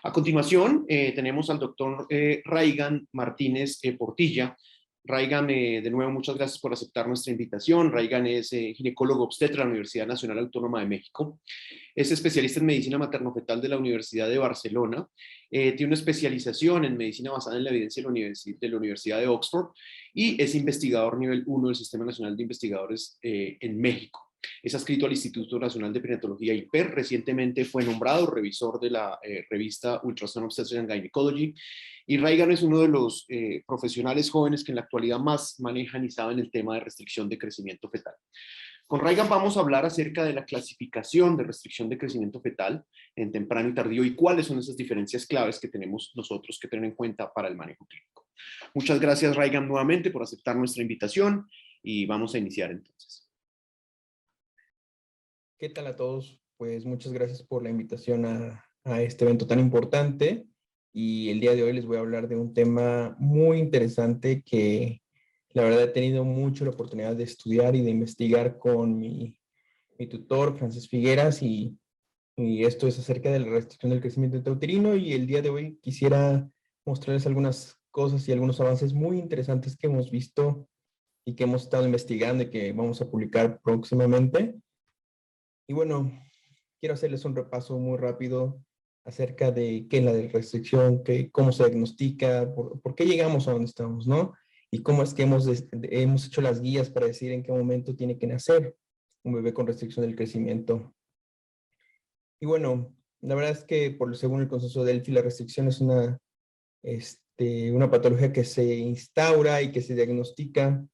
A continuación, tenemos al doctor Raigan Martínez Portilla. Raigan, de nuevo, muchas gracias por aceptar nuestra invitación. Raigan es ginecólogo obstetra de la Universidad Nacional Autónoma de México. Es especialista en medicina materno-fetal de la Universidad de Barcelona. Tiene una especialización en medicina basada en la evidencia de la Universidad de Oxford y es investigador nivel 1 del Sistema Nacional de Investigadores en México. Es adscrito al Instituto Nacional de Perinatología IPER. Recientemente fue nombrado revisor de la revista Ultrasound Obstetrics and Gynecology. Y Raigan es uno de los profesionales jóvenes que en la actualidad más manejan y saben el tema de restricción de crecimiento fetal. Con Raigan vamos a hablar acerca de la clasificación de restricción de crecimiento fetal en temprano y tardío y cuáles son esas diferencias claves que tenemos nosotros que tener en cuenta para el manejo clínico. Muchas gracias, Raigan, nuevamente por aceptar nuestra invitación y vamos a iniciar entonces. ¿Qué tal a todos? Pues muchas gracias por la invitación a este evento tan importante. Y el día de hoy les voy a hablar de un tema muy interesante que la verdad he tenido mucho la oportunidad de estudiar y de investigar con mi tutor, Francis Figueras, y esto es acerca de la restricción del crecimiento intrauterino. Y el día de hoy quisiera mostrarles algunas cosas y algunos avances muy interesantes que hemos visto y que hemos estado investigando y que vamos a publicar próximamente. Y bueno, quiero hacerles un repaso muy rápido acerca de qué es la restricción, cómo se diagnostica, por qué llegamos a donde estamos, ¿no? Y cómo es que hemos hecho las guías para decir en qué momento tiene que nacer un bebé con restricción del crecimiento. Y bueno, la verdad es que según el consenso de Delphi, la restricción es una patología que se instaura y que se diagnostica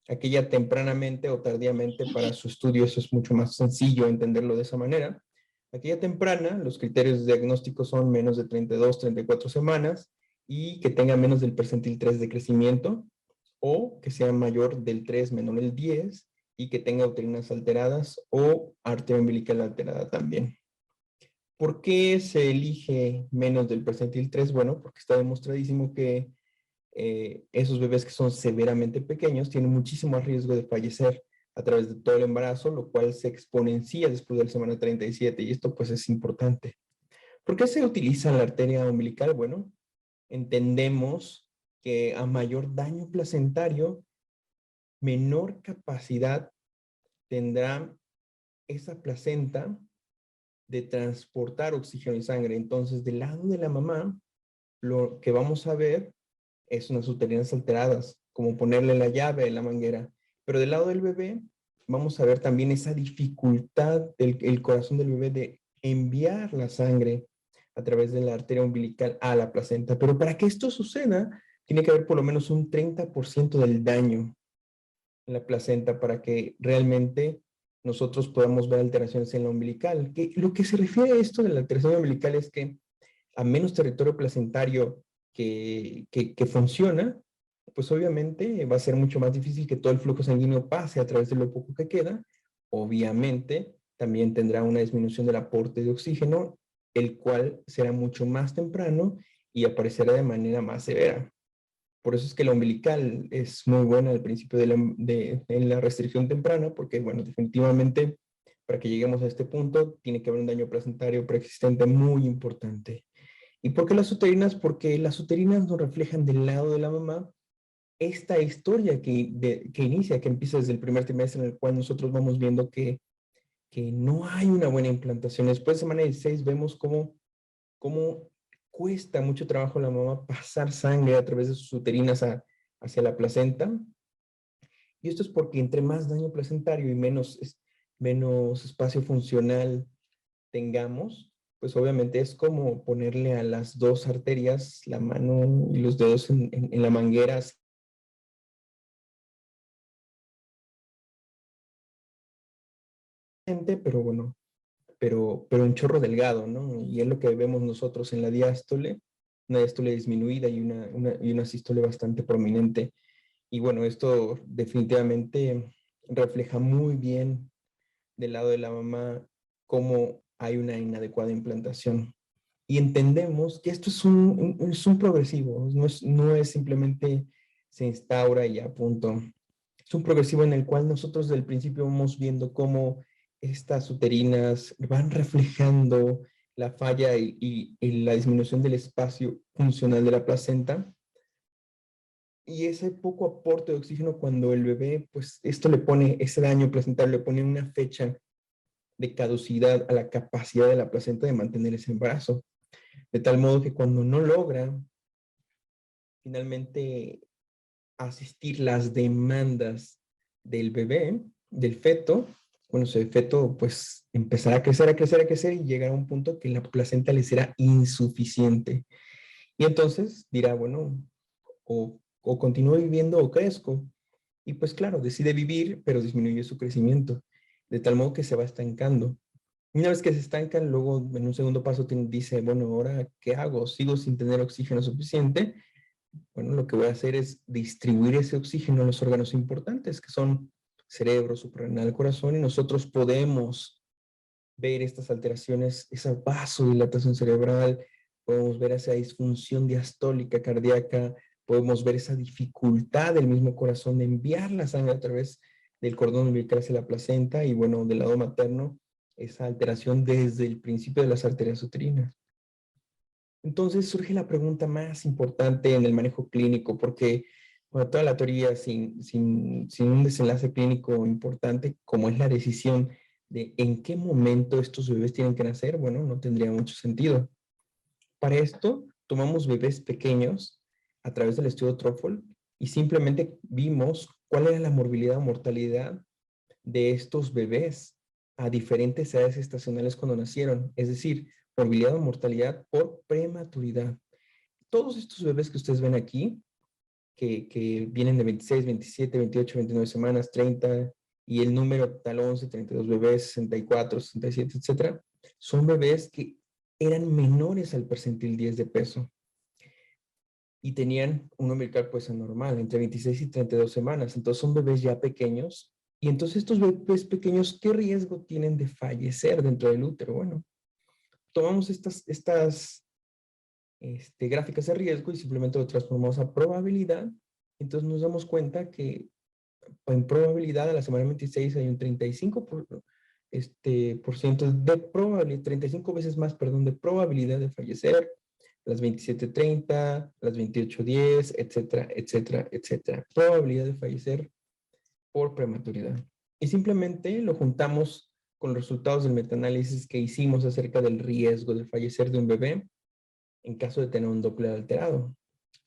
aquella tempranamente o tardíamente. Para su estudio eso es mucho más sencillo entenderlo de esa manera. Aquella temprana, los criterios de diagnóstico son menos de 32, 34 semanas y que tenga menos del percentil 3 de crecimiento o que sea mayor del 3 menor del 10 y que tenga uterinas alteradas o arteria umbilical alterada también. ¿Por qué se elige menos del percentil 3? Bueno, porque está demostradísimo que esos bebés que son severamente pequeños tienen muchísimo más riesgo de fallecer a través de todo el embarazo, lo cual se exponencia después de la semana 37, y esto pues es importante. ¿Por qué se utiliza la arteria umbilical? Bueno, entendemos que a mayor daño placentario, menor capacidad tendrá esa placenta de transportar oxígeno y sangre. Entonces, del lado de la mamá, lo que vamos a ver es unas uterinas alteradas, como ponerle la llave a la manguera. Pero del lado del bebé, vamos a ver también esa dificultad del corazón del bebé de enviar la sangre a través de la arteria umbilical a la placenta. Pero para que esto suceda, tiene que haber por lo menos un 30% del daño en la placenta para que realmente nosotros podamos ver alteraciones en la umbilical. Lo que se refiere a esto de la alteración umbilical es que a menos territorio placentario que funciona, pues obviamente va a ser mucho más difícil que todo el flujo sanguíneo pase a través de lo poco que queda. Obviamente también tendrá una disminución del aporte de oxígeno, el cual será mucho más temprano y aparecerá de manera más severa. Por eso es que la umbilical es muy buena al principio en la restricción temprana, porque, bueno, definitivamente para que lleguemos a este punto tiene que haber un daño placentario preexistente muy importante. ¿Y por qué las uterinas? Porque las uterinas nos reflejan del lado de la mamá esta historia que empieza desde el primer trimestre, en el cual nosotros vamos viendo que no hay una buena implantación. Después de semana 16 vemos cómo cuesta mucho trabajo a la mamá pasar sangre a través de sus uterinas hacia la placenta. Y esto es porque entre más daño placentario y menos espacio funcional tengamos, pues obviamente es como ponerle a las dos arterias la mano y los dedos en la manguera. Pero bueno, pero un chorro delgado, ¿no? Y es lo que vemos nosotros en la diástole, una diástole disminuida y una sístole bastante prominente. Y bueno, esto definitivamente refleja muy bien del lado de la mamá cómo hay una inadecuada implantación. Y entendemos que esto es un progresivo, no es simplemente se instaura y a punto. Es un progresivo en el cual nosotros desde el principio vamos viendo cómo estas uterinas van reflejando la falla y la disminución del espacio funcional de la placenta. Y ese poco aporte de oxígeno cuando el bebé, pues esto le pone, ese daño placental le pone una fecha de caducidad a la capacidad de la placenta de mantener ese embarazo. De tal modo que cuando no logra finalmente asistir las demandas del bebé, del feto, bueno, ese feto pues empezará a crecer, a crecer, a crecer y llegará a un punto que la placenta le será insuficiente. Y entonces dirá, bueno, o continúo viviendo o crezco. Y pues claro, decide vivir, pero disminuye su crecimiento, de tal modo que se va estancando. Una vez que se estancan, luego en un segundo paso dice, bueno, ahora, ¿qué hago? ¿Sigo sin tener oxígeno suficiente? Bueno, lo que voy a hacer es distribuir ese oxígeno a los órganos importantes, que son cerebro, suprarrenal, corazón, y nosotros podemos ver estas alteraciones, esa vasodilatación cerebral, podemos ver esa disfunción diastólica cardíaca, podemos ver esa dificultad del mismo corazón de enviar la sangre a través del cordón umbilical hacia la placenta y bueno, del lado materno, esa alteración desde el principio de las arterias uterinas. Entonces surge la pregunta más importante en el manejo clínico, porque bueno, toda la teoría sin un desenlace clínico importante, como es la decisión de en qué momento estos bebés tienen que nacer, bueno, no tendría mucho sentido. Para esto, tomamos bebés pequeños a través del estudio Truffle y simplemente vimos cuál era la morbilidad o mortalidad de estos bebés a diferentes edades estacionales cuando nacieron, es decir, morbilidad o mortalidad por prematuridad. Todos estos bebés que ustedes ven aquí, que vienen de 26, 27, 28, 29 semanas, 30, y el número tal 11, 32 bebés, 64, 67, etcétera, son bebés que eran menores al percentil 10 de peso y tenían un umbilical pues anormal, entre 26 y 32 semanas. Entonces son bebés ya pequeños. Y entonces estos bebés pequeños, ¿qué riesgo tienen de fallecer dentro del útero? Bueno, tomamos estas gráficas de riesgo y simplemente lo transformamos a probabilidad. Entonces nos damos cuenta que en probabilidad a la semana 26 hay un 35% de probabilidad, 35 veces más, perdón, de probabilidad de fallecer, las 27:30, las 28:10, etcétera, etcétera, etcétera. Probabilidad de fallecer por prematuridad. Y simplemente lo juntamos con los resultados del metaanálisis que hicimos acerca del riesgo de fallecer de un bebé en caso de tener un Doppler alterado.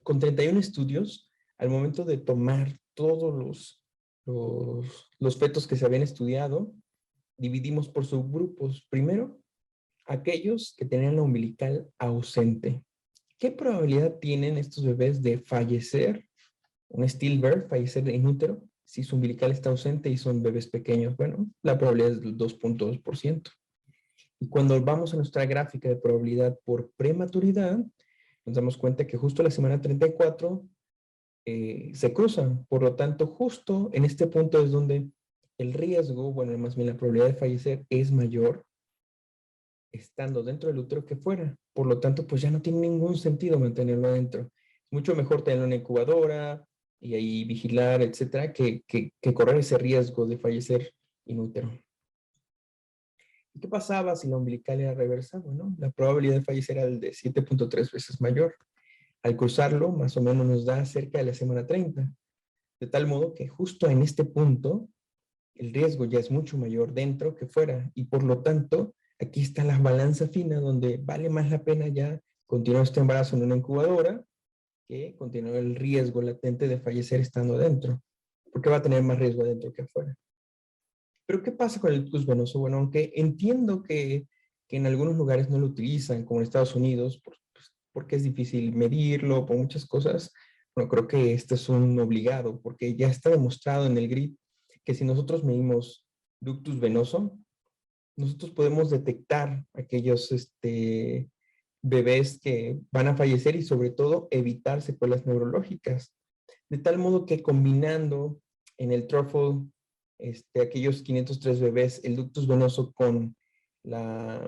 Con 31 estudios, al momento de tomar todos los fetos que se habían estudiado, dividimos por subgrupos. Primero, aquellos que tenían la umbilical ausente. ¿Qué probabilidad tienen estos bebés de fallecer, un stillbirth, fallecer en útero, si su umbilical está ausente y son bebés pequeños? Bueno, la probabilidad es del 2.2%. Y cuando vamos a nuestra gráfica de probabilidad por prematuridad, nos damos cuenta que justo la semana 34 se cruzan. Por lo tanto, justo en este punto es donde el riesgo, bueno, más bien la probabilidad de fallecer es mayor estando dentro del útero que fuera. Por lo tanto, pues ya no tiene ningún sentido mantenerlo adentro. Es mucho mejor tenerlo en una incubadora y ahí vigilar, etcétera, que correr ese riesgo de fallecer in útero. ¿Y qué pasaba si la umbilical era reversa? Bueno, la probabilidad de fallecer era de 7.3 veces mayor. Al cruzarlo, más o menos nos da cerca de la semana 30. De tal modo que justo en este punto, el riesgo ya es mucho mayor dentro que fuera. Y por lo tanto, aquí está la balanza fina donde vale más la pena ya continuar este embarazo en una incubadora que continuar el riesgo latente de fallecer estando dentro. Porque va a tener más riesgo dentro que afuera. Pero ¿qué pasa con el ictus venoso? Bueno, aunque entiendo que en algunos lugares no lo utilizan, como en Estados Unidos, porque es difícil medirlo, por muchas cosas, bueno, creo que este es un obligado, porque ya está demostrado en el GRID que si nosotros medimos ductus venoso, nosotros podemos detectar aquellos bebés que van a fallecer y sobre todo evitar secuelas neurológicas. De tal modo que combinando en el Truffle aquellos 503 bebés, el ductus venoso con la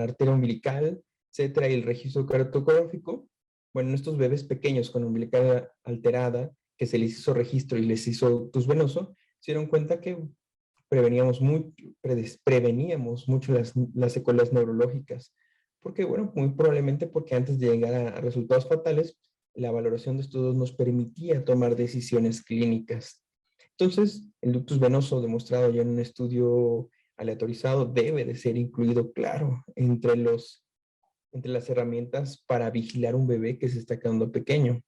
arteria umbilical, etcétera, y el registro cartográfico, bueno, estos bebés pequeños con umbilical alterada, que se les hizo registro y les hizo ductus venoso, se dieron cuenta que preveníamos mucho las secuelas neurológicas. Porque, bueno, muy probablemente porque antes de llegar a resultados fatales, la valoración de estos dos nos permitía tomar decisiones clínicas. Entonces, el ductus venoso, demostrado ya en un estudio aleatorizado, debe de ser incluido, claro, entre las herramientas para vigilar un bebé que se está quedando pequeño.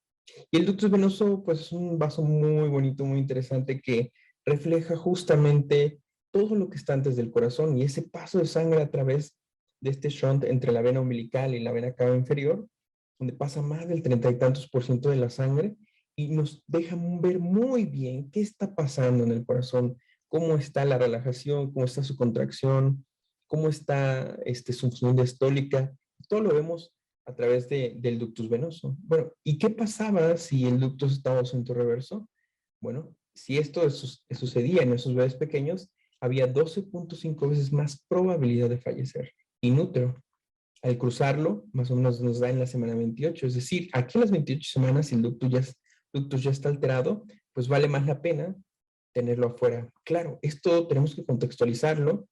Y el ductus venoso, pues es un vaso muy bonito, muy interesante que refleja justamente todo lo que está antes del corazón y ese paso de sangre a través de este shunt entre la vena umbilical y la vena cava inferior, donde pasa más del 30 y tantos por ciento de la sangre y nos deja ver muy bien qué está pasando en el corazón, cómo está la relajación, cómo está su contracción, cómo está su función diastólica. Todo lo vemos a través del ductus venoso. Bueno, ¿y qué pasaba si el ductus estaba ausente o reverso? Bueno, si esto sucedía en esos bebés pequeños, había 12.5 veces más probabilidad de fallecer in útero. Al cruzarlo, más o menos nos da en la semana 28. Es decir, aquí en las 28 semanas, si el ductus ya está alterado, pues vale más la pena tenerlo afuera. Claro, esto tenemos que contextualizarlo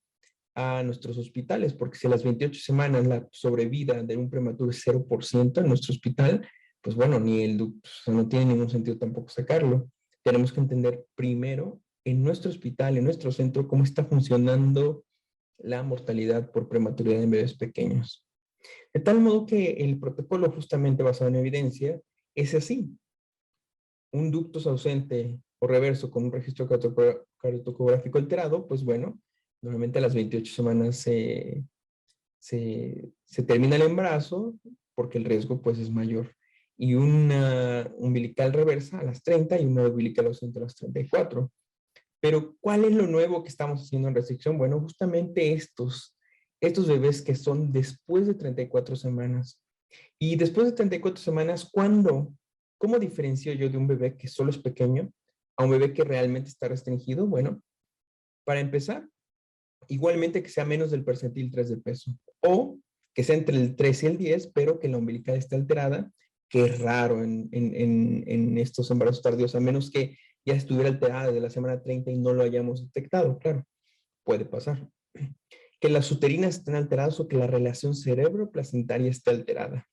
a nuestros hospitales, porque si a las 28 semanas la sobrevida de un prematuro es 0% en nuestro hospital, pues bueno, ni el ductus, o sea, no tiene ningún sentido tampoco sacarlo. Tenemos que entender primero en nuestro hospital, en nuestro centro, cómo está funcionando la mortalidad por prematuridad en bebés pequeños. De tal modo que el protocolo justamente basado en evidencia es así. Un ductus ausente o reverso con un registro cardiotocográfico alterado, pues bueno, normalmente a las 28 semanas se termina el embarazo porque el riesgo pues es mayor. Y una umbilical reversa a las 30 y una umbilical ausente a las 34. Pero, ¿cuál es lo nuevo que estamos haciendo en restricción? Bueno, justamente estos bebés que son después de 34 semanas. Y después de 34 semanas, ¿cómo diferencio yo de un bebé que solo es pequeño a un bebé que realmente está restringido? Bueno, para empezar, igualmente que sea menos del percentil 3 de peso. O que sea entre el 3 y el 10, pero que la umbilical esté alterada, que es raro en estos embarazos tardíos, a menos que ya estuviera alterada desde la semana 30 y no lo hayamos detectado, claro, puede pasar. Que las uterinas estén alteradas o que la relación cerebro-placentaria esté alterada.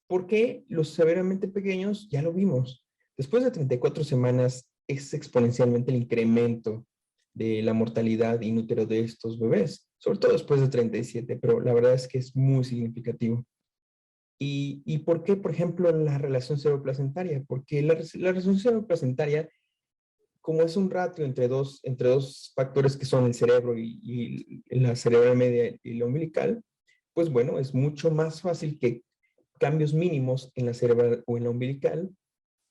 ¿Por qué los severamente pequeños? Ya lo vimos. Después de 34 semanas es exponencialmente el incremento de la mortalidad in útero de estos bebés, sobre todo después de 37, pero la verdad es que es muy significativo. ¿Y por qué, por ejemplo, la relación cerebroplacentaria? Porque la relación cerebroplacentaria, como es un ratio entre dos factores que son el cerebro y la cerebral media y la umbilical, pues bueno, es mucho más fácil que cambios mínimos en la cerebral o en la umbilical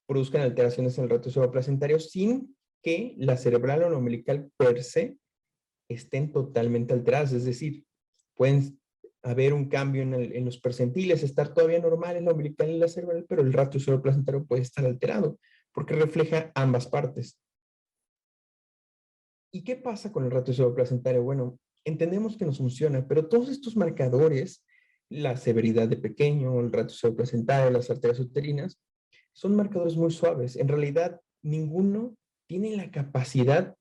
produzcan alteraciones en el ratio cerebroplacentario sin que la cerebral o la umbilical per se estén totalmente alteradas. Es decir, pueden haber un cambio en los percentiles, estar todavía normal en la umbilical y la cerebral, pero el ratio cerebroplacentario puede estar alterado porque refleja ambas partes. ¿Y qué pasa con el ratio cerebroplacentario? Bueno, entendemos que nos funciona, pero todos estos marcadores, la severidad de pequeño, el ratio cerebroplacentario, las arterias uterinas, son marcadores muy suaves. En realidad, ninguno tiene la capacidad,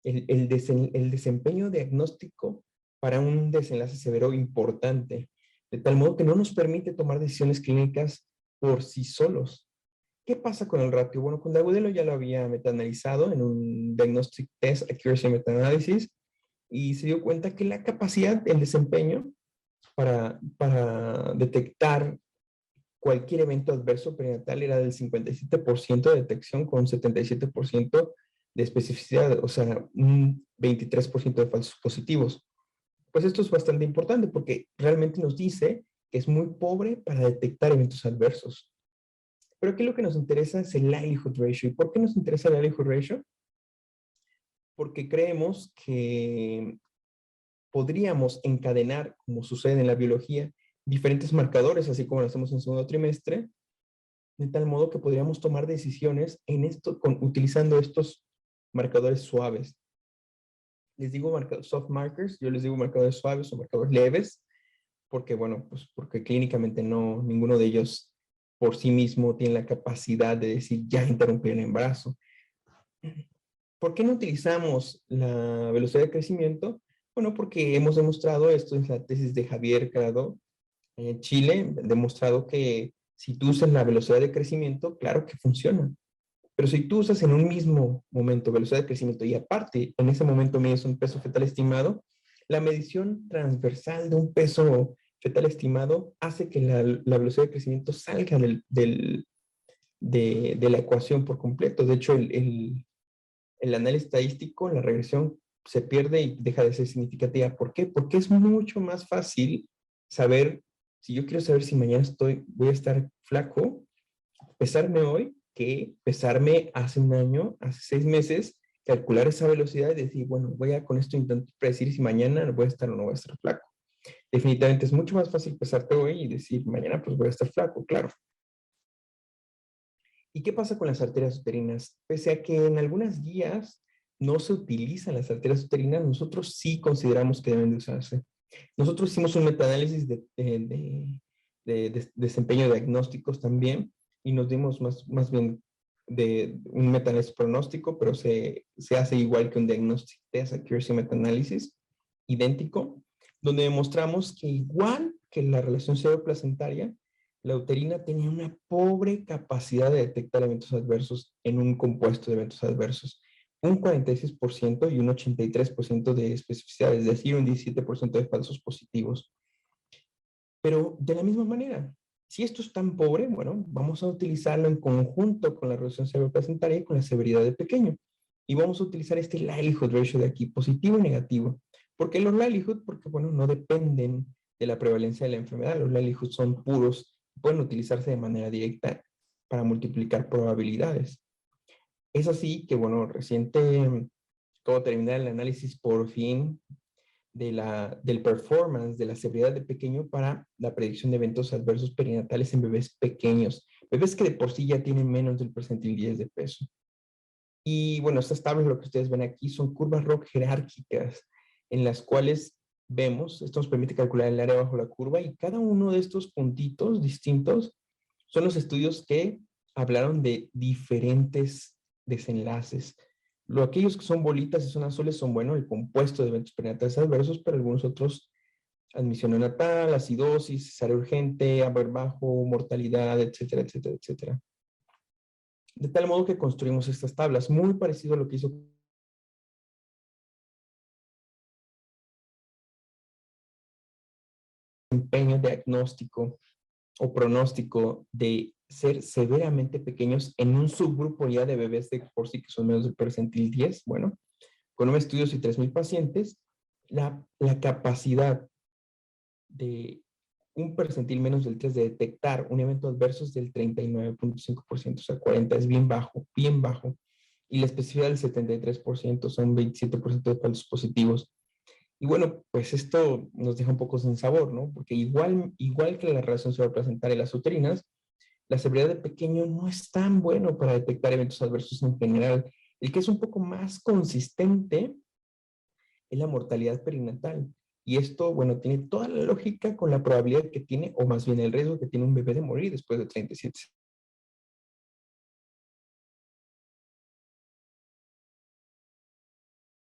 el desempeño diagnóstico para un desenlace severo importante, de tal modo que no nos permite tomar decisiones clínicas por sí solos. ¿Qué pasa con el ratio? Bueno, con Agudelo ya lo había metaanalizado en un Diagnostic Test Accuracy Meta-Análisis y se dio cuenta que la capacidad, el desempeño para detectar cualquier evento adverso perinatal era del 57% de detección con 77% de especificidad, o sea, un 23% de falsos positivos. Pues esto es bastante importante porque realmente nos dice que es muy pobre para detectar eventos adversos. Pero aquí lo que nos interesa es el likelihood ratio. ¿Y por qué nos interesa el likelihood ratio? Porque creemos que podríamos encadenar, como sucede en la biología, diferentes marcadores, así como lo hacemos en segundo trimestre, de tal modo que podríamos tomar decisiones utilizando estos marcadores suaves. Les digo soft markers, yo les digo marcadores suaves o marcadores leves, porque bueno, pues porque clínicamente ninguno de ellos por sí mismo tiene la capacidad de decir ya interrumpí el embarazo. ¿Por qué no utilizamos la velocidad de crecimiento? Bueno, porque hemos demostrado, esto es la tesis de Javier Crado en Chile, demostrado que si tú usas la velocidad de crecimiento, claro que funciona. Pero si tú usas en un mismo momento velocidad de crecimiento y aparte en ese momento mides un peso fetal estimado, la medición transversal de un peso fetal estimado hace que la velocidad de crecimiento salga de la ecuación por completo. De hecho, el análisis estadístico, la regresión se pierde y deja de ser significativa. ¿Por qué? Porque es mucho más fácil saber, si yo quiero saber si mañana voy a estar flaco, pesarme hoy, que pesarme hace un año, hace 6 meses, calcular esa velocidad y decir, bueno, con esto intento predecir si mañana voy a estar o no voy a estar flaco. Definitivamente es mucho más fácil pesarte hoy y decir, mañana pues voy a estar flaco, claro. ¿Y qué pasa con las arterias uterinas? Pese a que en algunas guías no se utilizan las arterias uterinas, nosotros sí consideramos que deben de usarse. Nosotros hicimos un metaanálisis de desempeño de diagnósticos también y nos dimos más bien de un metaanálisis pronóstico, pero se hace igual que un diagnostic test accuracy metaanálisis, idéntico, donde demostramos que igual que la relación cerebroplacentaria, la uterina tenía una pobre capacidad de detectar eventos adversos en un compuesto de eventos adversos. Un 46% y un 83% de especificidad, es decir, un 17% de falsos positivos. Pero de la misma manera, si esto es tan pobre, bueno, vamos a utilizarlo en conjunto con la reducción cerebroplacentaria y con la severidad de pequeño. Y vamos a utilizar este likelihood ratio de aquí, positivo y negativo. ¿Por qué los likelihood? Porque, bueno, no dependen de la prevalencia de la enfermedad. Los likelihood son puros, pueden utilizarse de manera directa para multiplicar probabilidades. Es así que, bueno, acabo de terminar el análisis por fin del performance, de la severidad de pequeño para la predicción de eventos adversos perinatales en bebés pequeños, bebés que de por sí ya tienen menos del percentil 10 de peso. Y bueno, estas tablas, lo que ustedes ven aquí, son curvas ROC jerárquicas, en las cuales vemos, esto nos permite calcular el área bajo la curva, y cada uno de estos puntitos distintos son los estudios que hablaron de diferentes desenlaces. Aquellos que son bolitas y son azules son, bueno, el compuesto de eventos perinatales adversos, pero algunos otros, admisión neonatal, acidosis, cesárea urgente, haber bajo, mortalidad, etcétera, etcétera, etcétera. De tal modo que construimos estas tablas, muy parecido a lo que hizo desempeño diagnóstico o pronóstico de ser severamente pequeños en un subgrupo ya de bebés de por sí que son menos del percentil 10. Bueno, con 9 estudios y 3,000 pacientes, la capacidad de un percentil menos del 3 de detectar un evento adverso es del 39.5%, o sea, 40 es bien bajo, bien bajo. Y la especificidad del 73%, son 27% de falsos positivos. Y bueno, pues esto nos deja un poco sin sabor, ¿no? Porque igual que la relación cerebroplacentaria y las uterinas, la severidad de pequeño no es tan bueno para detectar eventos adversos en general. El que es un poco más consistente es la mortalidad perinatal. Y esto, bueno, tiene toda la lógica con la probabilidad que tiene, o más bien el riesgo que tiene un bebé de morir después de 37.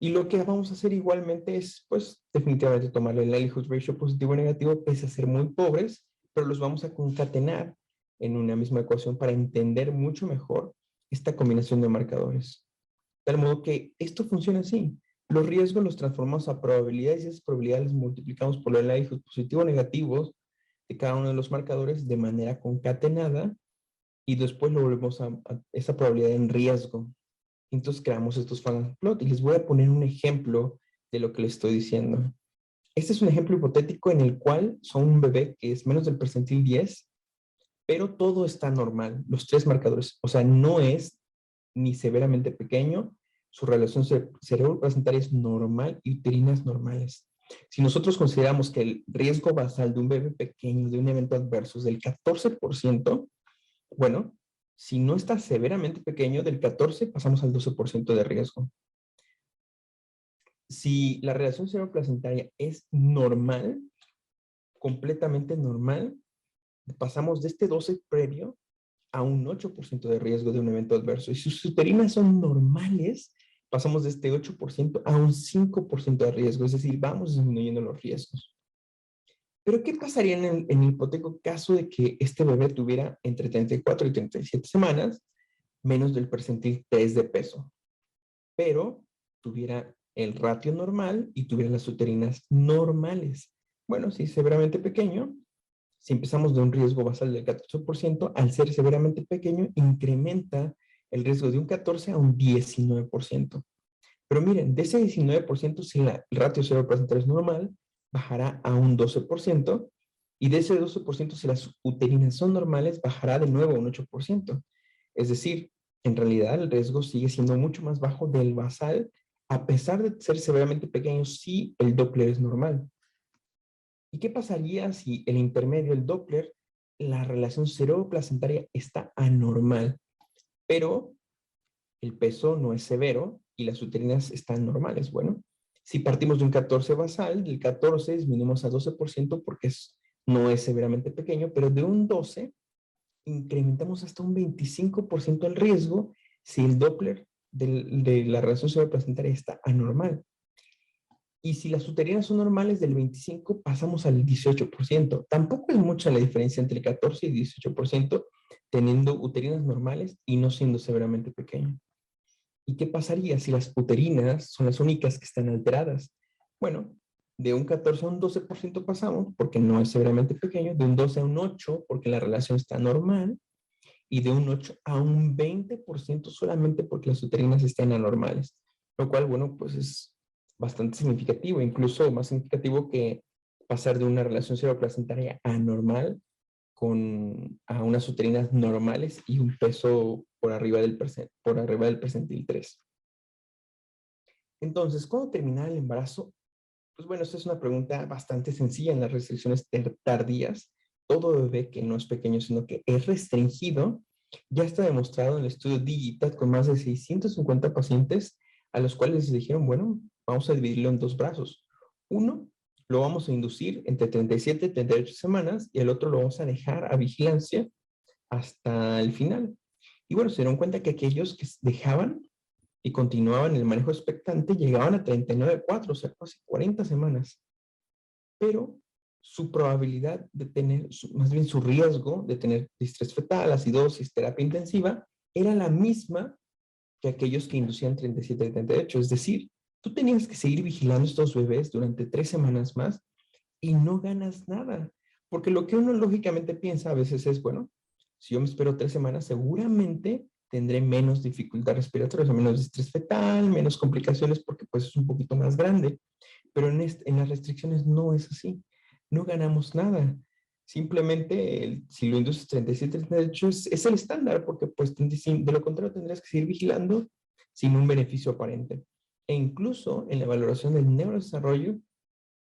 Y lo que vamos a hacer igualmente es, pues, definitivamente tomarle el likelihood ratio positivo o negativo, pese a ser muy pobres, pero los vamos a concatenar en una misma ecuación para entender mucho mejor esta combinación de marcadores. De tal modo que esto funciona así. Los riesgos los transformamos a probabilidades y esas probabilidades las multiplicamos por el likelihood positivo o negativo de cada uno de los marcadores de manera concatenada y después lo volvemos a esa probabilidad en riesgo. Entonces creamos estos Phantom plot y les voy a poner un ejemplo de lo que les estoy diciendo. Este es un ejemplo hipotético en el cual son un bebé que es menos del percentil 10, pero todo está normal, los 3 marcadores. O sea, no es ni severamente pequeño, su relación cerebroplacentaria es normal y uterinas normales. Si nosotros consideramos que el riesgo basal de un bebé pequeño de un evento adverso es del 14%, bueno, si no está severamente pequeño, del 14 pasamos al 12% de riesgo. Si la relación cerebroplacentaria es normal, completamente normal, pasamos de este 12 previo a un 8% de riesgo de un evento adverso. Y si sus uterinas son normales, pasamos de este 8% a un 5% de riesgo, es decir, vamos disminuyendo los riesgos. Pero, ¿qué pasaría en el hipotético caso de que este bebé tuviera entre 34 y 37 semanas menos del percentil 3 de peso, pero tuviera el ratio normal y tuviera las uterinas normales? Bueno, si es severamente pequeño, si empezamos de un riesgo basal del 14%, al ser severamente pequeño, incrementa el riesgo de un 14 a un 19%. Pero miren, de ese 19%, si el ratio 0% es normal, bajará a un 12%, y de ese 12%, si las uterinas son normales, bajará de nuevo a un 8%. Es decir, en realidad el riesgo sigue siendo mucho más bajo del basal, a pesar de ser severamente pequeño, si el Doppler es normal. ¿Y qué pasaría si el intermedio, el Doppler, la relación cerebroplacentaria está anormal, pero el peso no es severo y las uterinas están normales? Bueno, si partimos de un 14 basal, del 14 disminuimos a 12% porque no es severamente pequeño, pero de un 12 incrementamos hasta un 25% el riesgo si el Doppler de la relación cerebroplacentaria está anormal. Y si las uterinas son normales, del 25 pasamos al 18%. Tampoco es mucha la diferencia entre el 14 y 18%, teniendo uterinas normales y no siendo severamente pequeño. ¿Y qué pasaría si las uterinas son las únicas que están alteradas? Bueno, de un 14 a un 12% pasamos, porque no es severamente pequeño, de un 12 a un 8, porque la relación está normal, y de un 8 a un 20% solamente porque las uterinas están anormales. Lo cual, bueno, pues es bastante significativo, incluso más significativo que pasar de una relación cerebroplacentaria anormal a unas uterinas normales y un peso por arriba del percentil 3. Entonces, ¿cuándo terminar el embarazo? Pues bueno, esta es una pregunta bastante sencilla en las restricciones tardías. Todo bebé que no es pequeño, sino que es restringido, ya está demostrado en el estudio Digitat con más de 650 pacientes a los cuales les dijeron, bueno, vamos a dividirlo en dos brazos. Uno lo vamos a inducir entre 37 y 38 semanas y el otro lo vamos a dejar a vigilancia hasta el final. Y bueno, se dieron cuenta que aquellos que dejaban y continuaban el manejo expectante llegaban a 39,4, o sea, casi 40 semanas. Pero su probabilidad de tener, más bien su riesgo de tener distrés fetal, acidosis, terapia intensiva, era la misma que aquellos que inducían 37 y 38. Es decir, tú tenías que seguir vigilando estos bebés durante 3 semanas más y no ganas nada. Porque lo que uno lógicamente piensa a veces es, bueno, si yo me espero 3 semanas, seguramente tendré menos dificultad respiratoria, o sea, menos estrés fetal, menos complicaciones, porque pues es un poquito más grande. Pero en las restricciones no es así. No ganamos nada. Simplemente, si lo induces 37, 38 es el estándar, porque pues de lo contrario tendrías que seguir vigilando sin un beneficio aparente. E incluso en la valoración del neurodesarrollo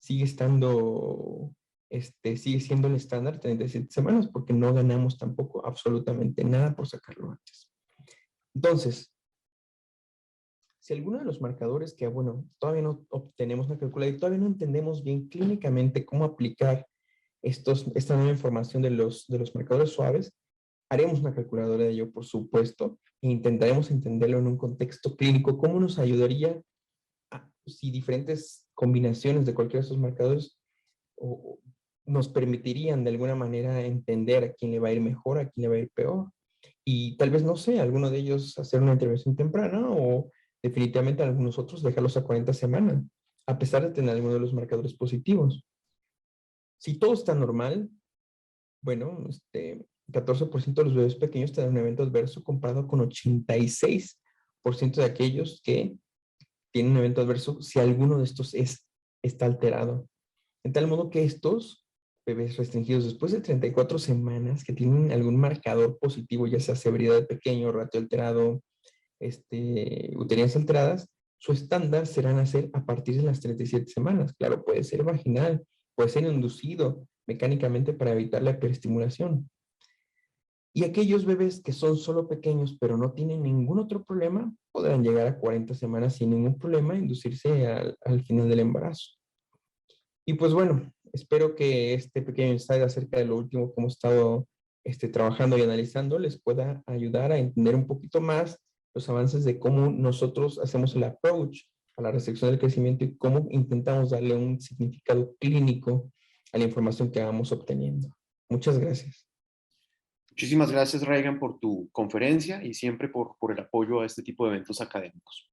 sigue sigue siendo el estándar 37 semanas, porque no ganamos tampoco absolutamente nada por sacarlo antes. Entonces, si alguno de los marcadores que, bueno, todavía no obtenemos una calculadora y todavía no entendemos bien clínicamente cómo aplicar esta nueva información de los marcadores suaves, haremos una calculadora de ello, por supuesto, e intentaremos entenderlo en un contexto clínico, cómo nos ayudaría si diferentes combinaciones de cualquiera de estos marcadores nos permitirían de alguna manera entender a quién le va a ir mejor, a quién le va a ir peor. Y tal vez, no sé, alguno de ellos hacer una intervención temprana o definitivamente algunos otros dejarlos a 40 semanas, a pesar de tener alguno de los marcadores positivos. Si todo está normal, bueno, 14% de los bebés pequeños tendrán un evento adverso comparado con 86% de aquellos que tienen un evento adverso si alguno de estos está alterado. En tal modo que estos bebés restringidos después de 34 semanas que tienen algún marcador positivo, ya sea severidad de pequeño, ratio alterado, uterinas alteradas, su estándar será nacer a partir de las 37 semanas. Claro, puede ser vaginal, puede ser inducido mecánicamente para evitar la hiperestimulación. Y aquellos bebés que son solo pequeños pero no tienen ningún otro problema, podrán llegar a 40 semanas sin ningún problema e inducirse al final del embarazo. Y pues bueno, espero que este pequeño insight acerca de lo último que hemos estado trabajando y analizando les pueda ayudar a entender un poquito más los avances de cómo nosotros hacemos el approach a la restricción del crecimiento y cómo intentamos darle un significado clínico a la información que vamos obteniendo. Muchas gracias. Muchísimas gracias, Reagan, por tu conferencia y siempre por el apoyo a este tipo de eventos académicos.